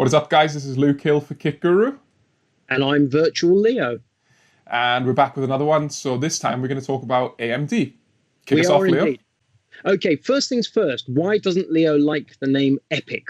What is up, guys? This is Luke Hill for Kit Guru. And I'm Virtual Leo. And we're back with another one. So this time we're going to talk about AMD. Kick We us are off, Leo. indeed. Okay, first things first, why doesn't Leo like the name EPYC?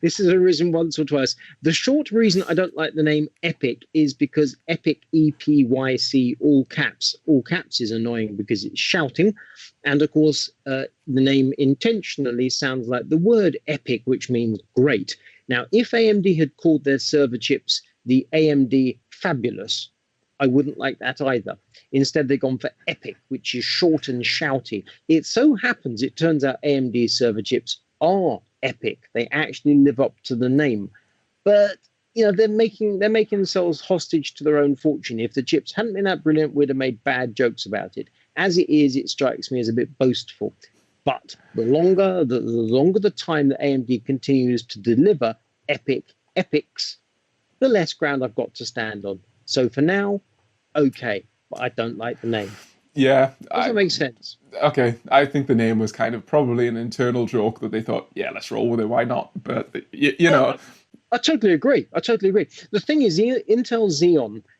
This has arisen once or twice. The short reason I don't like the name EPYC is because EPYC, EPYC, all caps. All caps is annoying because it's shouting. And of course, the name intentionally sounds like the word epic, which means great. Now, if AMD had called their server chips the AMD Fabulous, I wouldn't like that either. Instead, they've gone for EPYC, which is short and shouty. It so happens, it turns out AMD server chips are EPYC. They actually live up to the name. But you know, they're making themselves hostage to their own fortune. If the chips hadn't been that brilliant, we'd have made bad jokes about it. As it is, it strikes me as a bit boastful. But the longer the time that AMD continues to deliver epics, the less ground I've got to stand on. So for now, okay, but I don't like the name. Yeah. Does that make sense? Okay, I think the name was kind of probably an internal joke that they thought, yeah, let's roll with it, why not? But, you know... I totally agree. The thing is, Intel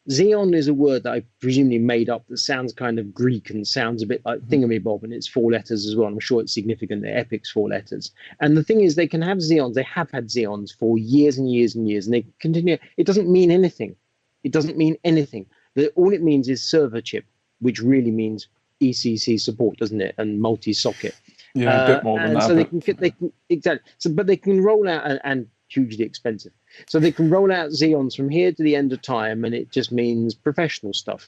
Xeon is a word that I presumably made up that sounds kind of Greek and sounds a bit like thingamabob, and it's 4 letters as well. I'm sure it's significant that EPYC's 4 letters. And the thing is, they can have Xeons. They have had Xeons for years and years and years, and they continue. It doesn't mean anything. All it means is server chip, which really means ECC support, doesn't it? And multi-socket. Yeah, a bit more than that. So they can exactly. So, but they can roll out and hugely expensive. So they can roll out Xeons from here to the end of time, and it just means professional stuff.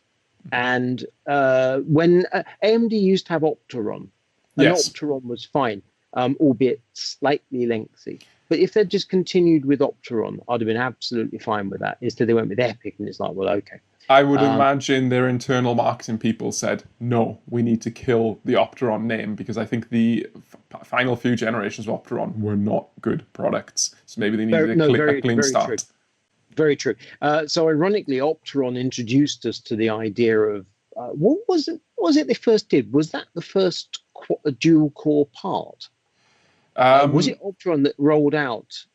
And when AMD used to have Opteron, and Opteron was fine, albeit slightly lengthy. But if they'd just continued with Opteron, I'd have been absolutely fine with that. Instead, they went with EPYC, and it's like, well, okay. I would imagine their internal marketing people said, no, we need to kill the Opteron name, because I think the final few generations of Opteron were not good products. So maybe they needed a clean start. True. Very true. So ironically, Opteron introduced us to the idea of, what was it they first did? Was that the first dual core part? Was it Opteron that rolled out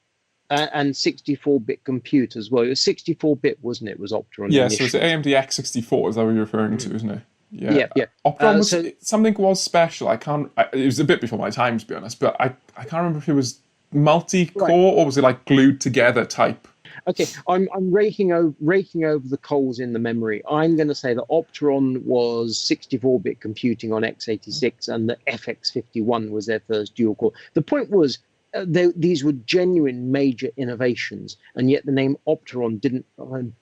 and 64-bit compute as well? It was 64-bit, wasn't it? Was Opteron? Yes, so it's AMD X64. Is that what you're referring to, isn't it? Yeah. Opteron something was special. It was a bit before my time, to be honest, but I can't remember if it was multi-core or was it like glued together type. Okay, I'm raking over the coals in the memory. I'm going to say that Opteron was 64-bit computing on x86, and the FX51 was their first dual core. The point was, these were genuine major innovations, and yet the name Opteron didn't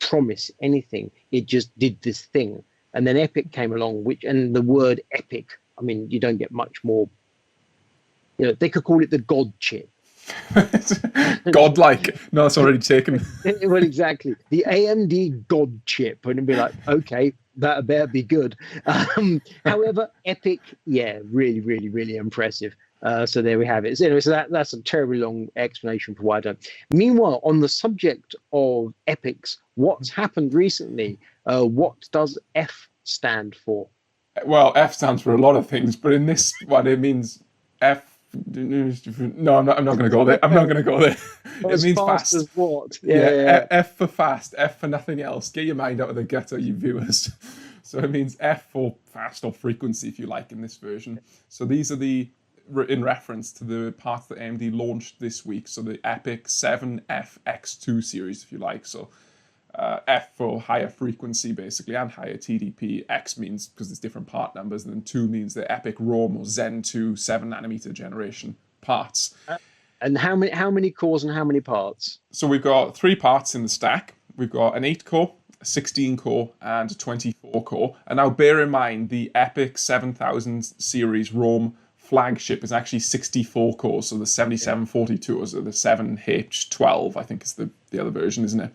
promise anything. It just did this thing. And then EPYC came along, and the word EPYC, I mean, you don't get much more. You know, they could call it the God chip. Godlike. No, it's already taken. Well, exactly. The AMD God chip. And it'd be like, okay, that better be good. However, EPYC, yeah, really, really, really impressive. So there we have it. So anyway, so that's a terribly long explanation for why I don't. Meanwhile, on the subject of EPYCs, what's happened recently? What does F stand for? Well, F stands for a lot of things, but in this one, it means F. No, I'm not going to go there. It means fast. As what? Yeah. F for fast. F for nothing else. Get your mind out of the gutter, you viewers. So it means F for fast or frequency, if you like, in this version. So these are in reference to the parts that AMD launched this week. So the EPYC 7FX2 series, if you like. So F for higher frequency, basically, and higher TDP. X means because there's different part numbers, and then 2 means the EPYC ROM or Zen 2 7nm generation parts. And how many cores and how many parts? So we've got 3 parts in the stack. We've got an 8-core, a 16-core, and a 24-core. And now bear in mind, the EPYC 7000 series ROM flagship is actually 64 cores, so the 7742s or the 7H12, I think is the other version, isn't it?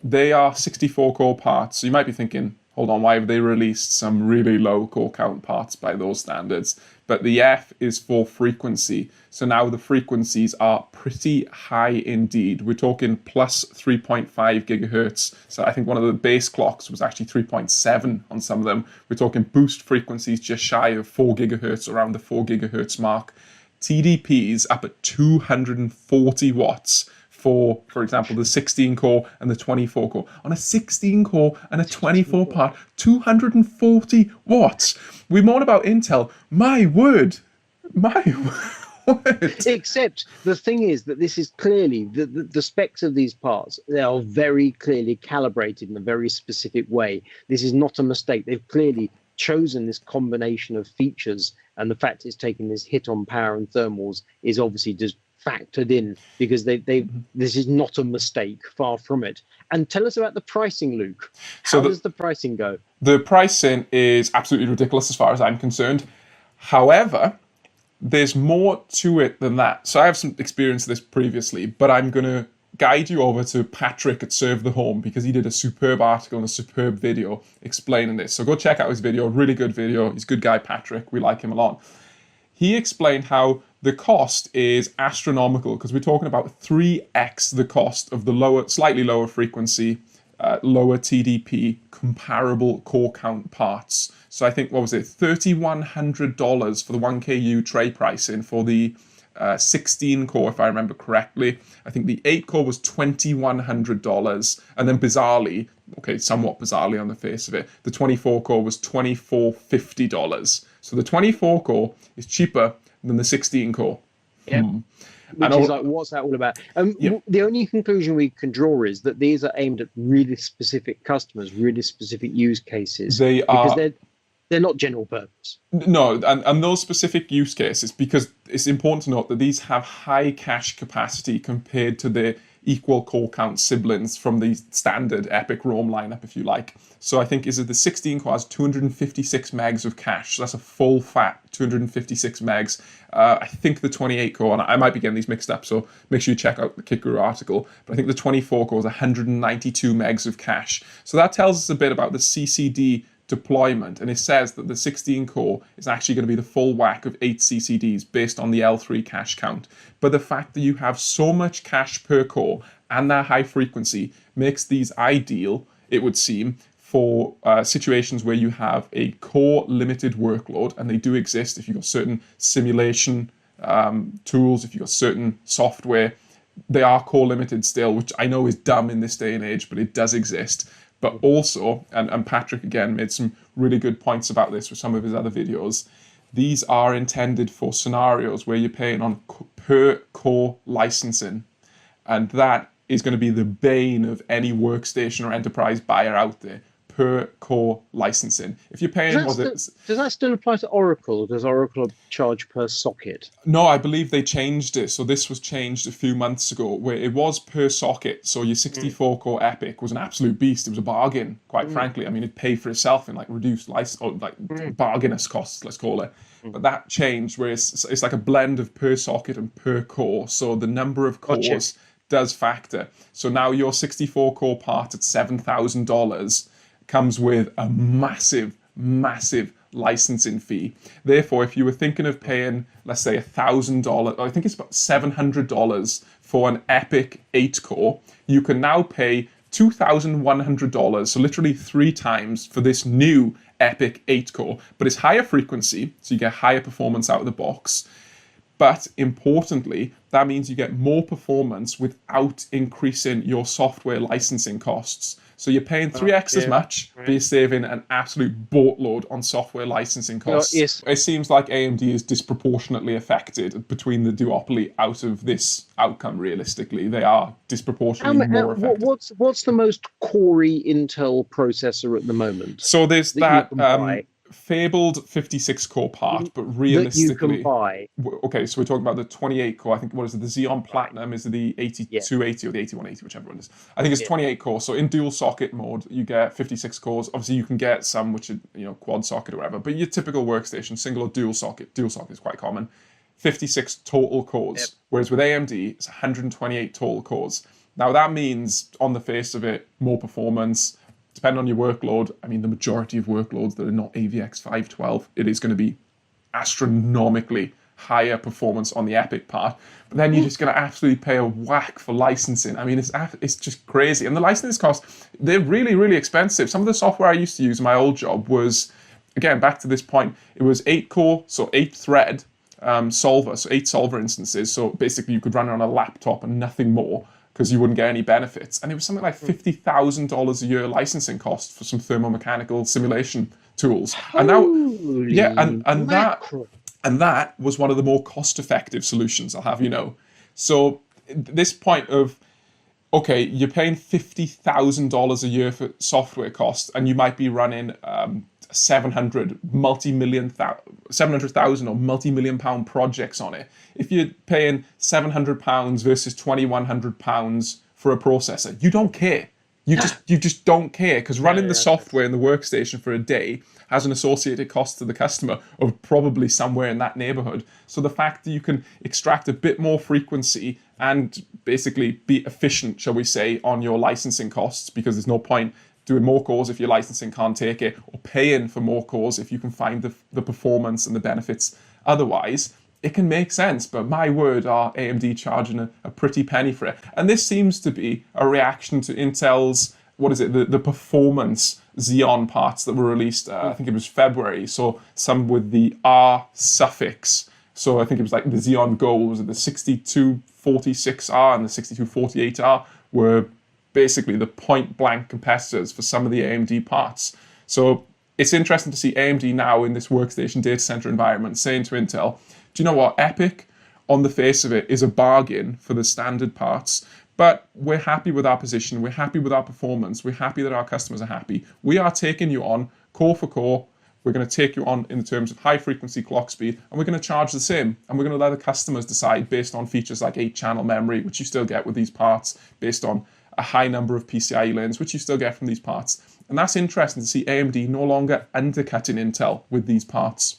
They are 64 core parts, so you might be thinking, hold on, why have they released some really low core count parts by those standards? But the F is for frequency, so now the frequencies are pretty high indeed. We're talking plus 3.5 gigahertz, so I think one of the base clocks was actually 3.7 on some of them. We're talking boost frequencies just shy of 4 gigahertz, around the 4 gigahertz mark. TDPs up at 240 watts for example, the 16 core and the 24 core. On a 16 core and a 24 part, 240 watts. We moan about Intel. My word. My word. Except the thing is that this is clearly, the specs of these parts, they are very clearly calibrated in a very specific way. This is not a mistake. They've clearly chosen this combination of features, and the fact it's taking this hit on power and thermals is obviously just factored in, because this is not a mistake, far from it. And tell us about the pricing, Luke. How does the pricing go? The pricing is absolutely ridiculous as far as I'm concerned. However, there's more to it than that. So I have some experience of this previously, but I'm going to guide you over to Patrick at Serve the Home, because he did a superb article and a superb video explaining this. So go check out his video, really good video. He's a good guy, Patrick. We like him a lot. He explained how the cost is astronomical, because we're talking about 3x the cost of the slightly lower frequency, lower TDP, comparable core count parts. So I think, what was it, $3,100 for the 1KU tray pricing for the 16 core, if I remember correctly. I think the 8 core was $2,100, and then bizarrely, okay, somewhat bizarrely on the face of it, the 24 core was $2,450. So the 24 core is cheaper than the 16 core. Yeah. Which is like, what's that all about? The only conclusion we can draw is that these are aimed at really specific customers, really specific use cases. Because they're not general purpose. No, and those specific use cases, because it's important to note that these have high cache capacity compared to their equal core count siblings from the standard EPYC ROM lineup, if you like. So I think the 16 core has 256 megs of cache. So that's a full fat 256 megs. I think the 28 core, and I might be getting these mixed up, so make sure you check out the Kikuru article. But I think the 24 core is 192 megs of cache. So that tells us a bit about the CCD deployment, and it says that the 16 core is actually going to be the full whack of 8 CCDs based on the L3 cache count. But the fact that you have so much cache per core and that high frequency makes these ideal, it would seem, for situations where you have a core limited workload, and they do exist if you've got certain simulation tools, if you've got certain software. They are core limited still, which I know is dumb in this day and age, but it does exist. But also, and Patrick again made some really good points about this with some of his other videos, these are intended for scenarios where you're paying on per core licensing. And that is going to be the bane of any workstation or enterprise buyer out there. Per core licensing. If you're paying, does that still apply to Oracle? Or does Oracle charge per socket? No, I believe they changed it. So this was changed a few months ago, where it was per socket. So your 64 core EPYC was an absolute beast. It was a bargain, quite frankly. I mean, it paid for itself in like reduced license, or like bargainous costs, let's call it. But that changed, where it's like a blend of per socket and per core. So the number of cores does factor. So now your 64 core part at $7,000 comes with a massive licensing fee. Therefore, if you were thinking of paying, let's say $1,000, I think it's about $700 for an EPYC 8 core, you can now pay $2,100, so literally 3 times for this new EPYC 8 core. But it's higher frequency, so you get higher performance out of the box. But importantly, that means you get more performance without increasing your software licensing costs. So you're paying 3x as much, but you're saving an absolute boatload on software licensing costs. It seems like AMD is disproportionately affected between the duopoly out of this outcome, realistically. They are disproportionately more affected. What's the most corey Intel processor at the moment? So there's that fabled 56 core part, but realistically, that you can buy. Okay, so we're talking about the 28 core. I think, what is it? The Xeon Platinum is the 8280 or the 8180, whichever one it is. I think it's 28 core. So in dual socket mode, you get 56 cores. Obviously, you can get some which are quad socket or whatever. But your typical workstation, single or dual socket is quite common. 56 total cores. Whereas with AMD, it's 128 total cores. Now that means, on the face of it, more performance. Depending on your workload, I mean, the majority of workloads that are not AVX 512, it is going to be astronomically higher performance on the EPYC part. But then you're just going to absolutely pay a whack for licensing. I mean, it's just crazy. And the licensing costs, they're really, really expensive. Some of the software I used to use in my old job was, again, back to this point, it was 8 core, so 8 thread, solver, so 8 solver instances. So basically you could run it on a laptop and nothing more, because you wouldn't get any benefits. And it was something like $50,000 a year licensing cost for some thermomechanical simulation tools. And now, yeah, and that was one of the more cost-effective solutions, I'll have you know. So this point of, okay, you're paying $50,000 a year for software costs, and you might be running 700,000 or multi-million pound projects on it. If you're paying £700 versus £2,100 for a processor, you don't care. You just don't care, because running the software in the workstation for a day has an associated cost to the customer of probably somewhere in that neighborhood. So the fact that you can extract a bit more frequency and basically be efficient, shall we say, on your licensing costs, because there's no point doing more cores if your licensing can't take it, or paying for more cores if you can find the performance and the benefits otherwise, it can make sense. But my word, are AMD charging a pretty penny for it. And this seems to be a reaction to Intel's, the performance Xeon parts that were released, I think it was February. So some with the R suffix. So I think it was like the Xeon Gold, was it the 6246R and the 6248R were basically the point blank competitors for some of the AMD parts. So it's interesting to see AMD now in this workstation data center environment saying to Intel, do you know what, EPYC on the face of it is a bargain for the standard parts, but we're happy with our position, we're happy with our performance, we're happy that our customers are happy. We are taking you on core for core, we're going to take you on in terms of high frequency clock speed, and we're going to charge the same, and we're going to let the customers decide based on features like 8-channel memory, which you still get with these parts, based on a high number of PCIe lanes, which you still get from these parts. And that's interesting to see AMD no longer undercutting Intel with these parts.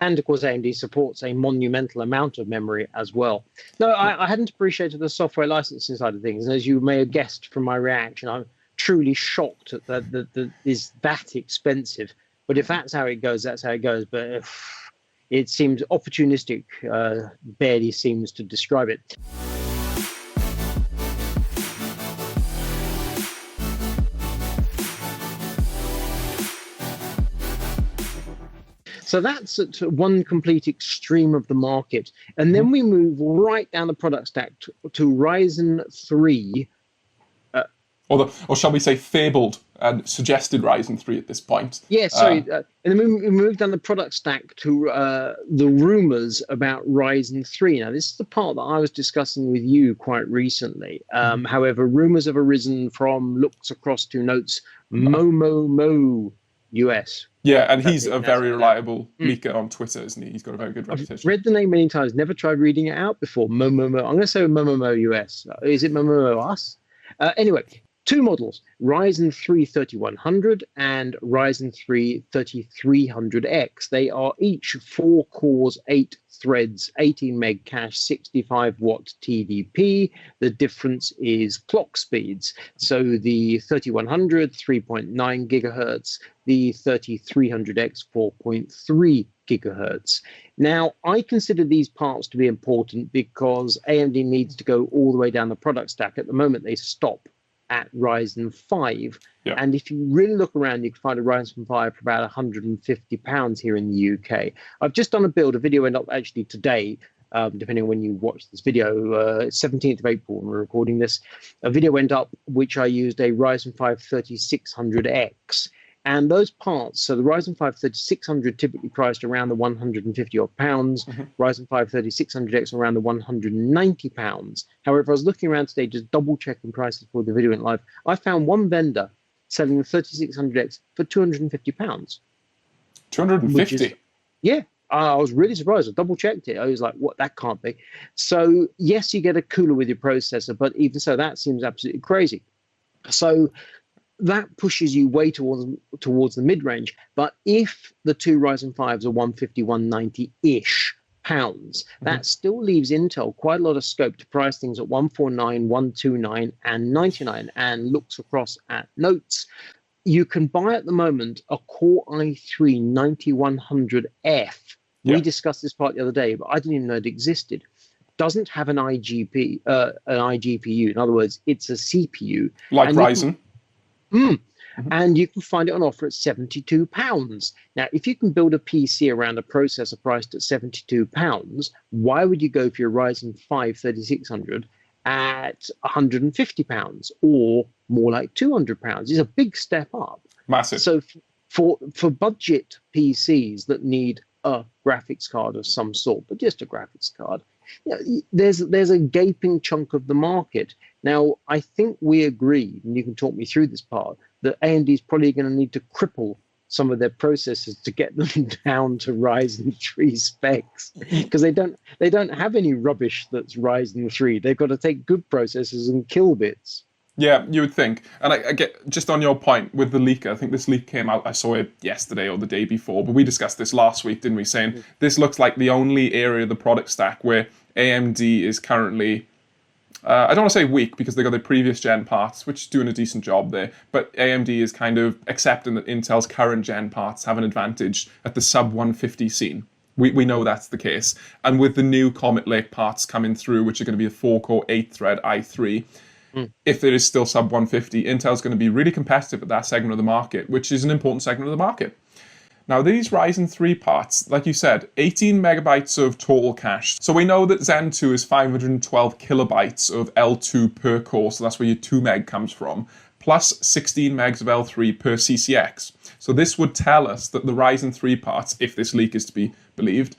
And of course, AMD supports a monumental amount of memory as well. No, I hadn't appreciated the software licensing side of things. And as you may have guessed from my reaction, I'm truly shocked that is that expensive. But if that's how it goes, that's how it goes. But it seems opportunistic, barely seems to describe it. So that's at one complete extreme of the market. And then we move right down the product stack to Ryzen 3. Or shall we say fabled and suggested Ryzen 3 at this point. Yeah, sorry. And then we move down the product stack to the rumors about Ryzen 3. Now, this is the part that I was discussing with you quite recently. However, rumors have arisen from looks across to notes Momomo US. Yeah, and he's a very reliable leaker on Twitter, isn't he? He's got a very good reputation. I've read the name many times, never tried reading it out before. Momomo. I'm going to say Momomo US. Is it Momomo us? Anyway, two models, Ryzen 3 3100 and Ryzen 3 3300X. They are each 4 cores, 8 threads, 18 meg cache, 65 watt TDP. The difference is clock speeds. So the 3100, 3.9 gigahertz, the 3300X, 4.3 gigahertz. Now, I consider these parts to be important because AMD needs to go all the way down the product stack. At the moment, they stop at Ryzen 5. Yeah. And if you really look around, you can find a Ryzen 5 for about £150 here in the UK. I've just done a video went up actually today, depending on when you watch this video, 17th of April when we're recording this. A video went up which I used a Ryzen 5 3600X. And those parts, so the Ryzen 5 3600 typically priced around the 150 odd pounds, Ryzen 5 3600X around the 190 pounds. However, I was looking around today, just double checking prices for the video went live. I found one vendor selling the 3600X for 250 pounds. 250? Yeah. I was really surprised. I double checked it. I was like, what? That can't be. So yes, you get a cooler with your processor, but even so, that seems absolutely crazy. So that pushes you way towards the mid-range. But if the two Ryzen 5s are 150, 190-ish pounds, that still leaves Intel quite a lot of scope to price things at 149, 129, and 99, and looks across at notes. You can buy at the moment a Core i3 9100F. Yeah. We discussed this part the other day, but I didn't even know it existed. Doesn't have an iGPU. In other words, it's a CPU. Like Ryzen. and you can find it on offer at £72. Now, if you can build a PC around a processor priced at £72, why would you go for your Ryzen 5 3600 at £150 or more like £200? It's a big step up. Massive. So for budget PCs that need a graphics card of some sort, but just a graphics card, there's a gaping chunk of the market. Now, I think we agree, and you can talk me through this part, that AMD is probably going to need to cripple some of their processors to get them down to Ryzen 3 specs, because they don't have any rubbish that's Ryzen 3. They've got to take good processors and kill bits. Yeah, you would think. And I get, just on your point with the leak, I think this leak came out, I saw it yesterday or the day before, but we discussed this last week, didn't we? Saying this looks like the only area of the product stack where AMD is currently, I don't want to say weak because they got their previous gen parts, which is doing a decent job there, but AMD is kind of accepting that Intel's current gen parts have an advantage at the sub 150 scene. We know that's the case. And with the new Comet Lake parts coming through, which are going to be a 4-core, 8-thread i3, if there is still sub 150, Intel's going to be really competitive at that segment of the market, which is an important segment of the market. Now, these Ryzen 3 parts, like you said, 18 megabytes of total cache. So we know that Zen 2 is 512 kilobytes of L2 per core, so that's where your 2 meg comes from, plus 16 megs of L3 per CCX. So this would tell us that the Ryzen 3 parts, if this leak is to be believed,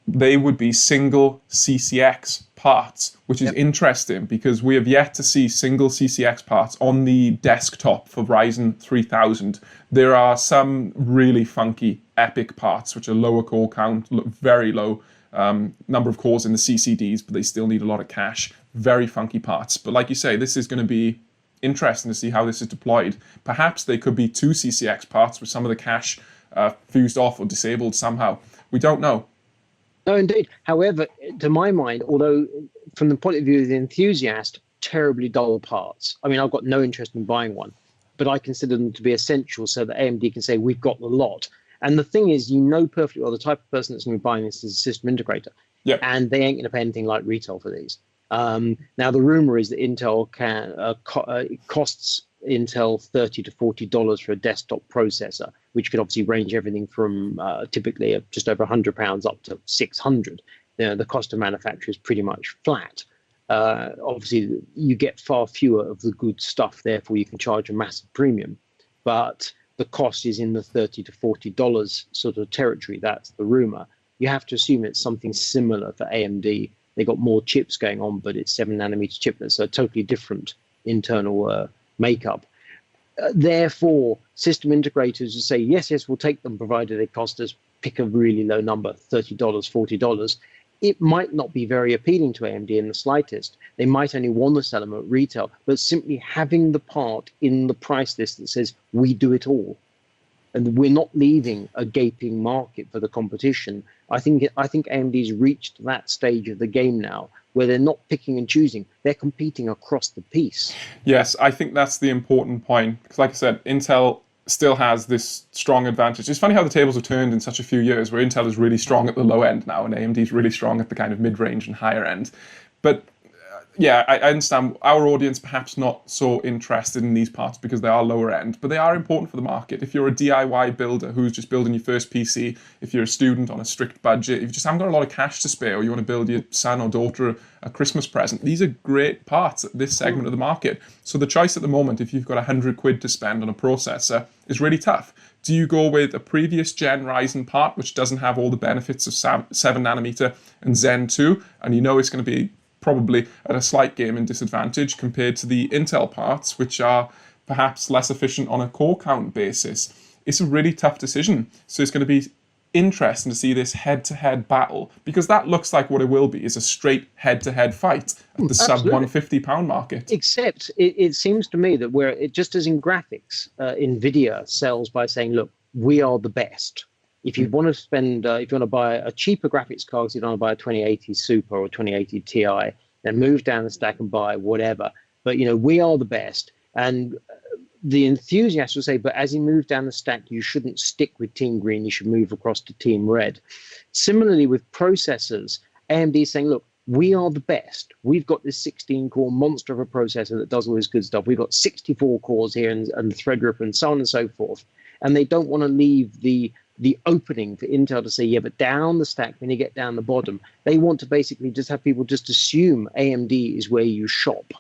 they would be single CCX parts, which is interesting because we have yet to see single CCX parts on the desktop for Ryzen 3000. There are some really funky EPYC parts, which are lower core count, very low number of cores in the CCDs, but they still need a lot of cache. Very funky parts. But like you say, this is going to be interesting to see how this is deployed. Perhaps they could be 2 CCX parts with some of the cache fused off or disabled somehow. We don't know. No, indeed. However, to my mind, although from the point of view of the enthusiast, terribly dull parts. I mean, I've got no interest in buying one, but I consider them to be essential so that AMD can say, we've got the lot. And the thing is, you know perfectly well the type of person that's going to be buying this is a system integrator. Yep. And they ain't going to pay anything like retail for these. Now, the rumor is that Intel costs Intel $30 to $40 for a desktop processor, which could obviously range everything from typically just over £100 up to $600. The cost of manufacture is pretty much flat. Obviously, you get far fewer of the good stuff, therefore you can charge a massive premium. But the cost is in the $30 to $40 sort of territory. That's the rumor. You have to assume it's something similar for AMD. They got more chips going on, but it's 7-nanometer chiplets, so a totally different internal makeup. Therefore, system integrators will say, yes, we'll take them, provided they cost us, pick a really low number, $30, $40. It might not be very appealing to AMD in the slightest. They might only want to sell them at retail, but simply having the part in the price list that says, we do it all, and we're not leaving a gaping market for the competition. I think AMD's reached that stage of the game now where they're not picking and choosing. They're competing across the piece. Yes, I think that's the important point. Because like I said, Intel still has this strong advantage. It's funny how the tables have turned in such a few years where Intel is really strong at the low end now and AMD is really strong at the kind of mid-range and higher end. But yeah, I understand our audience perhaps not so interested in these parts because they are lower end, but they are important for the market. If you're a DIY builder who's just building your first PC, if you're a student on a strict budget, if you just haven't got a lot of cash to spare or you want to build your son or daughter a Christmas present, these are great parts at this segment of the market. So the choice at the moment, if you've got £100 to spend on a processor, is really tough. Do you go with a previous gen Ryzen part, which doesn't have all the benefits of 7-nanometer and Zen 2, and you know it's going to be probably at a slight gaming disadvantage compared to the Intel parts, which are perhaps less efficient on a core count basis? It's a really tough decision. So it's going to be interesting to see this head-to-head battle, because that looks like what it will be, is a straight head-to-head fight at the sub £150 market. Except it seems to me that just as in graphics, NVIDIA sells by saying, look, we are the best. If you want to spend, if you want to buy a cheaper graphics card, you don't want to buy a 2080 Super or 2080 Ti, then move down the stack and buy whatever. But, we are the best. And the enthusiasts will say, but as you move down the stack, you shouldn't stick with Team Green. You should move across to Team Red. Similarly, with processors, AMD is saying, look, we are the best. We've got this 16-core monster of a processor that does all this good stuff. We've got 64 cores here and Threadripper and so on and so forth. And they don't want to leave the opening for Intel to say, yeah, but down the stack, when you get down the bottom, they want to basically just have people just assume AMD is where you shop.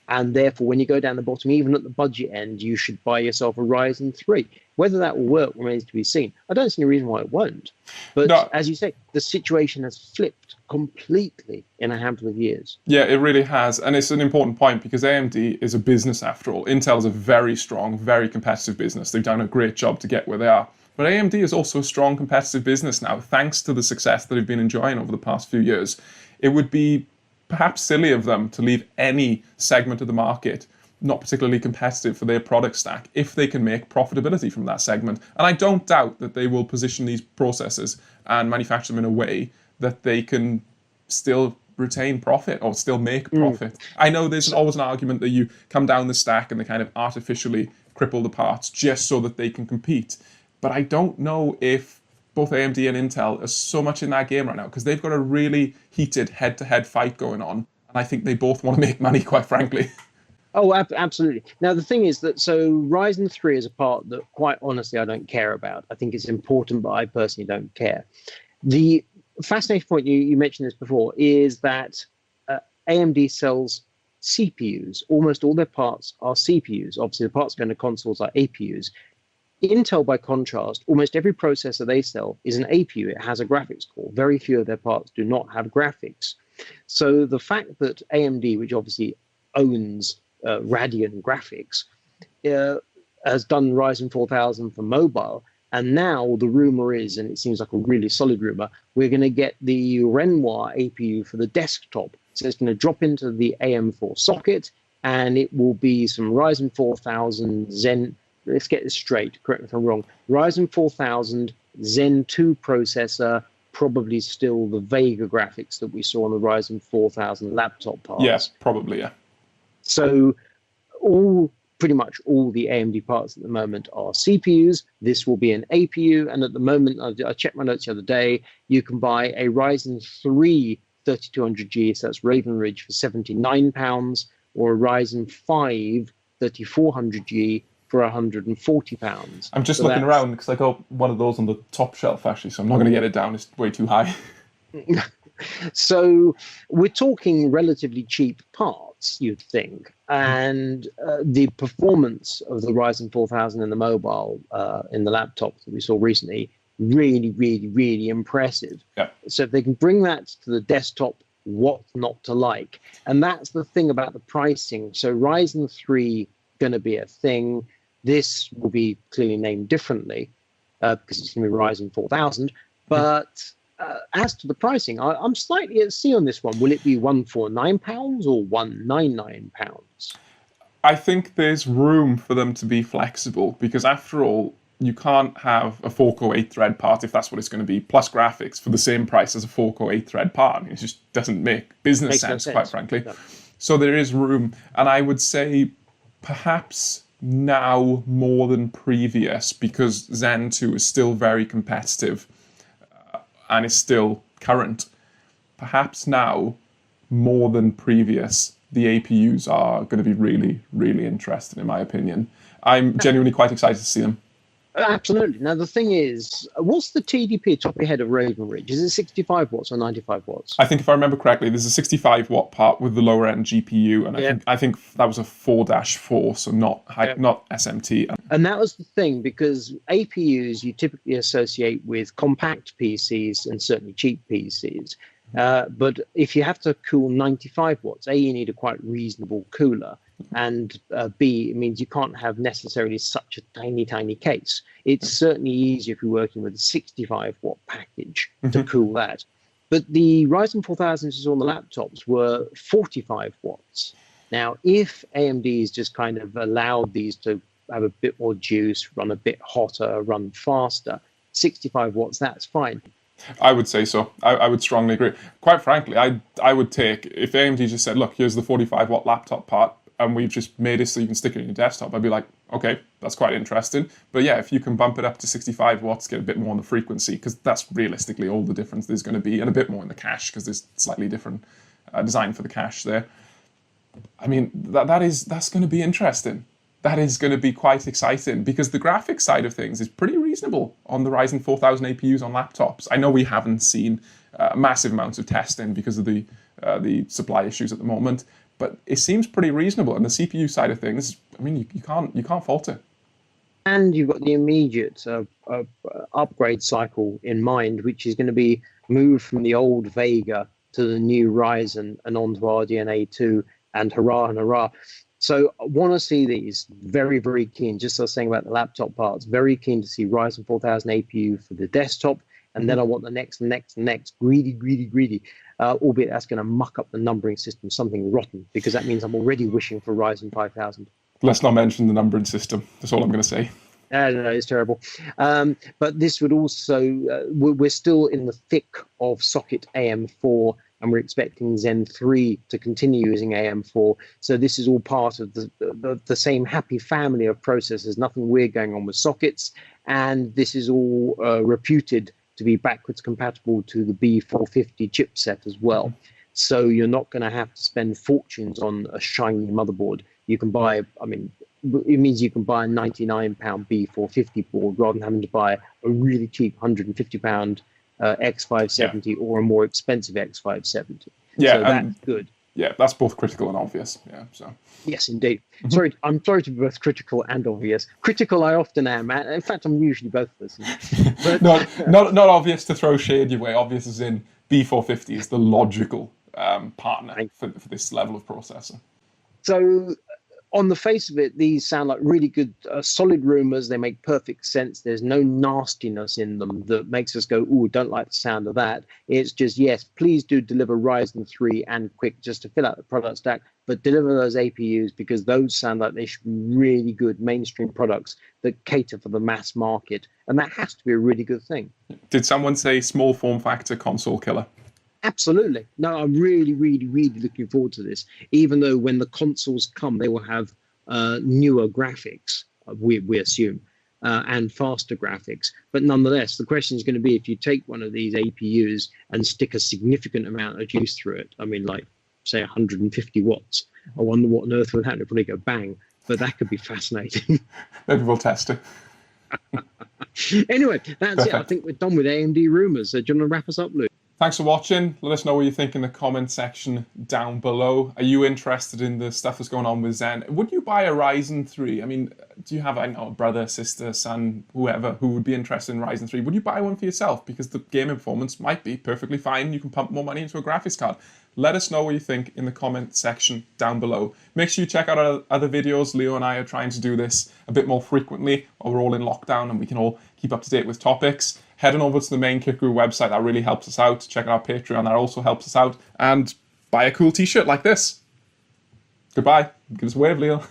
And therefore, when you go down the bottom, even at the budget end, you should buy yourself a Ryzen 3. Whether that will work remains to be seen. I don't see any reason why it won't. But no, as you say, the situation has flipped completely in a handful of years. Yeah, it really has. And it's an important point because AMD is a business after all. Intel is a very strong, very competitive business. They've done a great job to get where they are. But AMD is also a strong competitive business now, thanks to the success that they've been enjoying over the past few years. It would be perhaps silly of them to leave any segment of the market not particularly competitive for their product stack if they can make profitability from that segment. And I don't doubt that they will position these processors and manufacture them in a way that they can still retain profit or still make profit. I know there's always an argument that you come down the stack and they kind of artificially cripple the parts just so that they can compete. But I don't know if both AMD and Intel are so much in that game right now because they've got a really heated head-to-head fight going on. And I think they both want to make money, quite frankly. Oh, absolutely. Now, the thing is that, so Ryzen 3 is a part that, quite honestly, I don't care about. I think it's important, but I personally don't care. The fascinating point, you mentioned this before, is that AMD sells CPUs. Almost all their parts are CPUs. Obviously, the parts going to consoles are APUs. Intel, by contrast, almost every processor they sell is an APU. It has a graphics core. Very few of their parts do not have graphics. So the fact that AMD, which obviously owns Radeon Graphics, has done Ryzen 4000 for mobile, and now the rumor is, and it seems like a really solid rumor, we're going to get the Renoir APU for the desktop. So it's going to drop into the AM4 socket, and it will be some Ryzen 4000 Zen. Let's get this straight. Correct me if I'm wrong. Ryzen 4000 Zen 2 processor, probably still the Vega graphics that we saw on the Ryzen 4000 laptop parts. Yes, probably, yeah. So pretty much all the AMD parts at the moment are CPUs. This will be an APU. And at the moment, I checked my notes the other day, you can buy a Ryzen 3 3200G, so that's Raven Ridge, for £79, or a Ryzen 5 3400G for £140. I'm just looking around because I got one of those on the top shelf, actually, so I'm not going to get it down. It's way too high. So we're talking relatively cheap parts, you'd think, and the performance of the Ryzen 4000 in the mobile, in the laptop that we saw recently, really, really, really impressive. Yeah. So if they can bring that to the desktop, what not to like? And that's the thing about the pricing. So Ryzen 3 going to be a thing. This will be clearly named differently because it's going to be Ryzen 4000, but as to the pricing, I'm slightly at sea on this one. Will it be £149 or £199? I think there's room for them to be flexible because, after all, you can't have a 4-core 8-thread part if that's what it's going to be, plus graphics for the same price as a 4-core 8-thread part. It just doesn't make business sense, quite frankly. No. So there is room, and I would say perhaps now more than previous because Zen 2 is still very competitive. And is still current. Perhaps now, more than previous, the APUs are going to be really, really interesting, in my opinion. I'm genuinely quite excited to see them. Absolutely. Now, the thing is, what's the TDP top of your head of Raven Ridge? Is it 65 watts or 95 watts? I think if I remember correctly, there's a 65-watt part with the lower-end GPU, and I think that was a 4-4, so not SMT. And that was the thing, because APUs you typically associate with compact PCs and certainly cheap PCs. But if you have to cool 95 watts, A, you need a quite reasonable cooler, and B, it means you can't have necessarily such a tiny, tiny case. It's certainly easier if you're working with a 65-watt package to cool that. But the Ryzen 4000s on the laptops were 45 watts. Now, if AMD's just kind of allowed these to have a bit more juice, run a bit hotter, run faster, 65 watts, that's fine. I would say so. I would strongly agree. Quite frankly, I would take, if AMD just said, look, here's the 45-watt laptop part, and we've just made it so you can stick it in your desktop, I'd be like, okay, that's quite interesting. But yeah, if you can bump it up to 65 watts, get a bit more on the frequency, because that's realistically all the difference there's going to be, and a bit more in the cache, because there's slightly different design for the cache there. I mean, that's going to be interesting. That is going to be quite exciting because the graphics side of things is pretty reasonable on the Ryzen 4000 APUs on laptops. I know we haven't seen massive amounts of testing because of the supply issues at the moment, but it seems pretty reasonable. And the CPU side of things, I mean, you can't fault it. And you've got the immediate upgrade cycle in mind, which is going to be moved from the old Vega to the new Ryzen and onto RDNA 2, and hurrah. So I want to see these. Very, very keen. Just as I was saying about the laptop parts, very keen to see Ryzen 4000 APU for the desktop. And then I want the next. Greedy. Albeit that's going to muck up the numbering system, something rotten, because that means I'm already wishing for Ryzen 5000. Let's not mention the numbering system. That's all I'm going to say. No, it's terrible. But this would also, we're still in the thick of socket AM4, and we're expecting Zen 3 to continue using AM4. So this is all part of the same happy family of processors, nothing weird going on with sockets. And this is all reputed to be backwards compatible to the B450 chipset as well. So you're not going to have to spend fortunes on a shiny motherboard. You can buy, I mean, it means you can buy a £99 B450 board rather than having to buy a really cheap £150 X570 or a more expensive X570. Yeah, so that's good. Yeah, that's both critical and obvious. Yeah, so. Yes, indeed. I'm sorry to be both critical and obvious. Critical, I often am. In fact, I'm usually both of us. But not obvious to throw shade your way. Obvious as in B450 is the logical partner for this level of processor. So, on the face of it, these sound like really good, solid rumours. They make perfect sense. There's no nastiness in them that makes us go, ooh, don't like the sound of that. It's just, yes, please do deliver Ryzen 3 and quick just to fill out the product stack, but deliver those APUs because those sound like they should be really good mainstream products that cater for the mass market. And that has to be a really good thing. Did someone say small form factor console killer? Absolutely. No, I'm really looking forward to this. Even though when the consoles come, they will have newer graphics, we assume, and faster graphics. But nonetheless, the question is going to be if you take one of these APUs and stick a significant amount of juice through it. I mean, like, say, 150 watts. I wonder what on earth would happen. It'd probably go bang. But that could be fascinating. Maybe we'll test it. Anyway, that's it. I think we're done with AMD rumours. Do you want to wrap us up, Luke? Thanks for watching. Let us know what you think in the comment section down below. Are you interested in the stuff that's going on with Zen? Would you buy a Ryzen 3? I mean, do you have, I know, a brother, sister, son, whoever, who would be interested in Ryzen 3? Would you buy one for yourself? Because the gaming performance might be perfectly fine. You can pump more money into a graphics card. Let us know what you think in the comment section down below. Make sure you check out our other videos. Leo and I are trying to do this a bit more frequently while we're all in lockdown and we can all keep up to date with topics. Head on over to the main Kickguru website. That really helps us out. Check out our Patreon. That also helps us out. And buy a cool t-shirt like this. Goodbye. Give us a wave, Leo.